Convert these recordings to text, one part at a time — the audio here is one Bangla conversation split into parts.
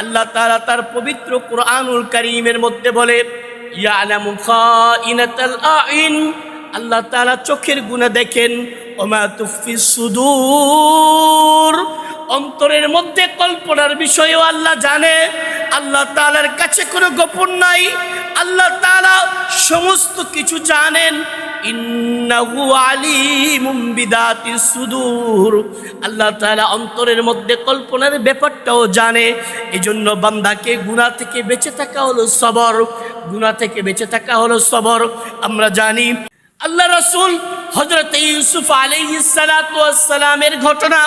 আল্লাহ তাআলা তার পবিত্র কুরআনুল কারীমের মধ্যে বলে, ইয়ালামু খাইনাতাল আইন, আল্লাহ তাআলা চোখের গুনাহ দেখেন, ওমা তুফিস সুদূর, অন্তরের মধ্যে কল্পনার বিষয়ও আল্লাহ জানে। আল্লাহ তাআলার কাছে কোনো গোপন নাই, আল্লাহ তাআলা সমস্ত কিছু জানেন। ইন্নাহু আলিমুম বিদাতিস সুদূর, আল্লাহ তাআলা অন্তরের মধ্যে কল্পনার ব্যাপারটাও জানে। এজন্য বান্দাকে গুনাহ থেকে বেঁচে থাকা হলো সবর, গুনাহ থেকে বেঁচে থাকা হলো সবর। আমরা জানি আল্লাহ রাসূল হযরত ইউসুফ আলাইহিস সালাতু ওয়াস সালামের ঘটনা,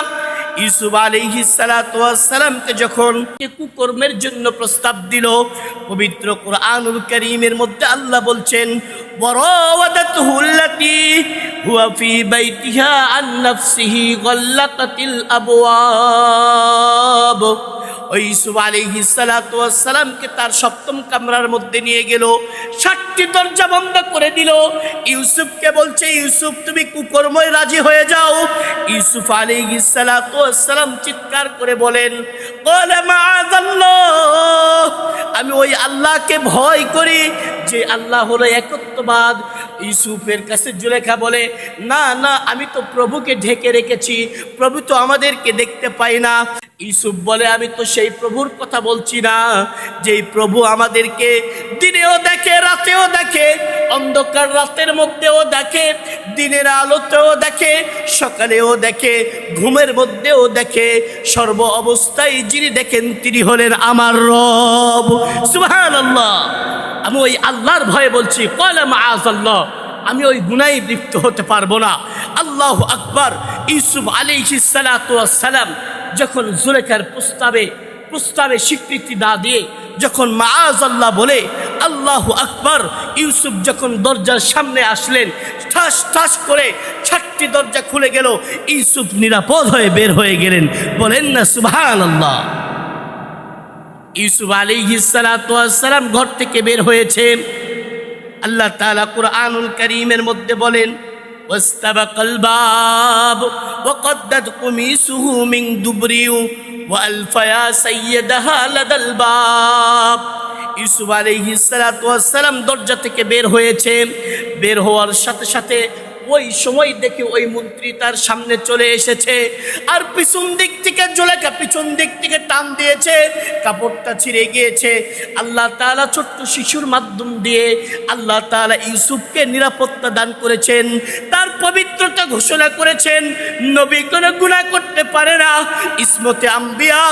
ইউসুফ আলাইহিস সালাতু ওয়াস সালামকে যখন কুকর্মের জন্য প্রস্তাব দিল, পবিত্র কুরআনুল কারীমের মধ্যে আল্লাহ বলছেন, ওয়ারাওয়াদাতুহু আল্লাতী হুয়া ফী বাইতিহা আন নাফসিহি গাল্লাকাতিল আবওয়াব। ওই ইউসুফ আলাইহিস সালাতু ওয়াস সালামকে তার সপ্তম কামরার মধ্যে নিয়ে গেল, 7টি দরজা বন্ধ করে দিল। ইউসুফকে বলছে, ইউসুফ তুমি কুকর্ময় রাজি হয়ে যাও। ইউসুফ আলাইহিস সালাতু ওয়াস সালাম চিৎকার করে বলেন, ক্বালা মাআযাল্লাহ, আমি ওই আল্লাহকে ভয় করি যে আল্লাহ হলো একত্ববাদ। ইউসুফের কাছে জুলেখা বলে, না না, আমি তো প্রভুকে ঢেকে রেখেছি, প্রভু তো আমাদেরকে দেখতে পায় না। ইউসুফ বলে, আমি তো সেই প্রভুর কথা বলছি না, যেই প্রভু আমাদেরকে দিনেও দেখে, রাতেও দেখে, অন্ধকার রাতের মধ্যেও দেখে, দিনের আলোতেও দেখে, সকালেও দেখে, ঘুমের মধ্যেও দেখে, সর্ব অবস্থায় যিনি দেখেন তিনি হলেন আমার রব। সুবহানাল্লাহ। আমি ওই আল্লাহর ভয়ে বলছি, ক্বালা মাআযাল্লাহ, আমি ওই গুনাহে লিপ্ত হতে পারবো না। আল্লাহু আকবার। ইউসুফ আলাইহিস সালাতু ওয়াস সালাম যখন জুলেখার প্রস্তাবে স্বীকৃতি না দিয়ে যখন মাআযাল্লাহ বলে, আল্লাহু আকবার, ইউসুফ যখন দরজার সামনে আসলেন, ঠাস ঠাস করে 7টি দরজা খুলে গেল, ইউসুফ নিরাপদ হয়ে বের হয়ে গেলেন। বলেন না সুবহানাল্লাহ। ইউসুফ আলাইহিস সালাতু ওয়াস সালাম ঘর থেকে বের হয়েছে, আল্লাহ তাআলা কুরআনুল কারীমের মধ্যে বলেন, ওয়াস্তাবাকাল বাব ওয়াকদ্দাত কুমিসুহু মিন দুবরি ওয়ালফায়া সাইয়্যিদাহা লাদাল বাব। ইউসুফ আলাইহিস সালাতু ওয়াস সালাম দরজা থেকে বের হয়েছে, বের হওয়ার সাথে সাথে ওই সময় দেখে ওই মন্ত্রী তার সামনে চলে এসেছে, আর পিছন দিক থেকে জুলেখা পিছন দিক থেকে টান দিয়েছে, কাপড়টা ছিঁড়ে গিয়েছে। আল্লাহ তাআলা ছোট্ট শিশুর মাধ্যম দিয়ে আল্লাহ তাআলা ইউসুফকে নিরাপত্তা দান করেছেন, তার পবিত্রতা ঘোষণা করেছেন। নবী কোনো গুনাহ করতে পারে না, ইসমতে আম্বিয়া,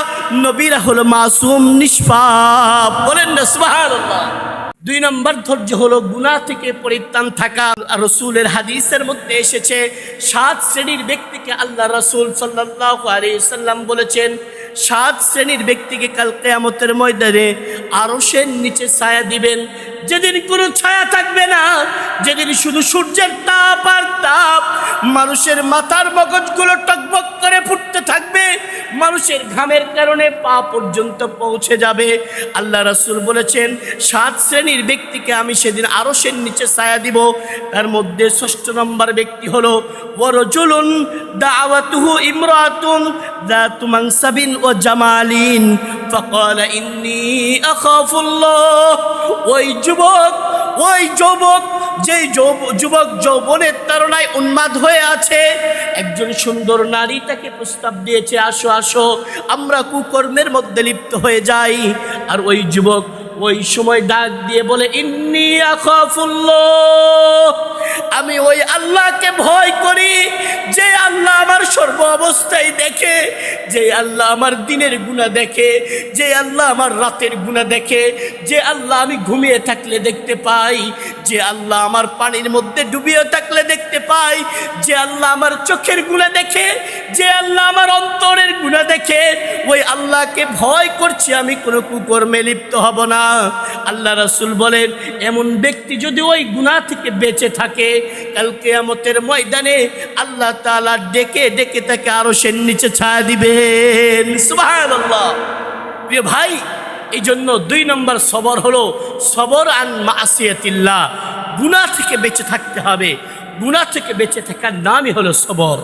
নবীরা হলো মাসুম, নিষ্পাপ। বলেন না সুবহানাল্লাহ। 2 নম্বর ধৈর্য হলো গুনাহ থেকে পরিত্রাণ থাকা। রাসূলের হাদিসের মধ্যে এসেছে, 7 শ্রেণীর ব্যক্তিকে আল্লাহ রাসূল সাল্লাল্লাহু আলাইহি সাল্লাম বলেছেন, 7 শ্রেণীর ব্যক্তিকে কাল কিয়ামতের ময়দানে আরশের নিচে ছায়া দিবেন, যেদিন কোনো ছায়া থাকবে না, যেদিন শুধু সূর্যের তাপ আর তাপ, মানুষের মাথার মগজগুলো টকবক করে ফুটতে থাকবে, মানুষের ঘামের কারণে পা পর্যন্ত পৌঁছে যাবে। আল্লাহ রাসূল বলেছেন, 7 শ্রেণীর ব্যক্তিকে আমি সেদিন আরশের নিচে ছায়া দিব। তার মধ্যে 6 নম্বর ব্যক্তি হলো ওয়ারাজুলুন দাওয়াতুহু ইমরাতুন যাতু মানসাবিন ওয়া জামালিন ফাকালা ইন্নী আখাফুল্লাহ। ওই যুবক যেই যুবক যৌবনের তাড়নায় উন্মাদ হয়ে আছে, একজন সুন্দর নারী তাকে প্রস্তাব দিয়েছে, আসো আসো আমরা কুকর্মের মধ্যে লিপ্ত হয়ে যাই। আর ওই যুবক ওই সময় ডাক দিয়ে বলে, ইন্নী আখাফুল্লাহ, আমি ওই আল্লাহকে ভয় করি যে আল্লাহ আমার সর্ব অবস্থায় দেখে, যে আল্লাহ আমার দিনের গুনাহ দেখে, যে আল্লাহ আমার রাতের গুনাহ দেখে, যে আল্লাহ আমি ঘুমিয়ে থাকলে দেখতে পাই, যে আল্লাহ আমার পানির মধ্যে ডুবিয়ে থাকলে দেখতে পাই, যে আল্লাহ আমার চোখের গুনাহ দেখে, যে আল্লাহ আমার অন্তরের গুনাহ দেখে, ওই আল্লাহকে ভয় করছি, আমি কোনো কুকর্মে লিপ্ত হব না। আল্লাহ রাসূল বলেন, এমন ব্যক্তি যদি ওই গুনাহ থেকে বেঁচে থাকে, কাল কিয়ামতের ময়দানে আল্লাহ তাআলা ডেকে ডেকে তাকে আরশের নিচে ছায়া দিবেন। সুবহানাল্লাহ। প্রিয় ভাই, এই জন্য 2 নম্বর সবর হলো সবর আন মাসিয়াতিল্লাহ, গুনাহ থেকে বেঁচে থাকতে হবে। গুনাহ থেকে বেঁচে থাকার নামই হলো সবর।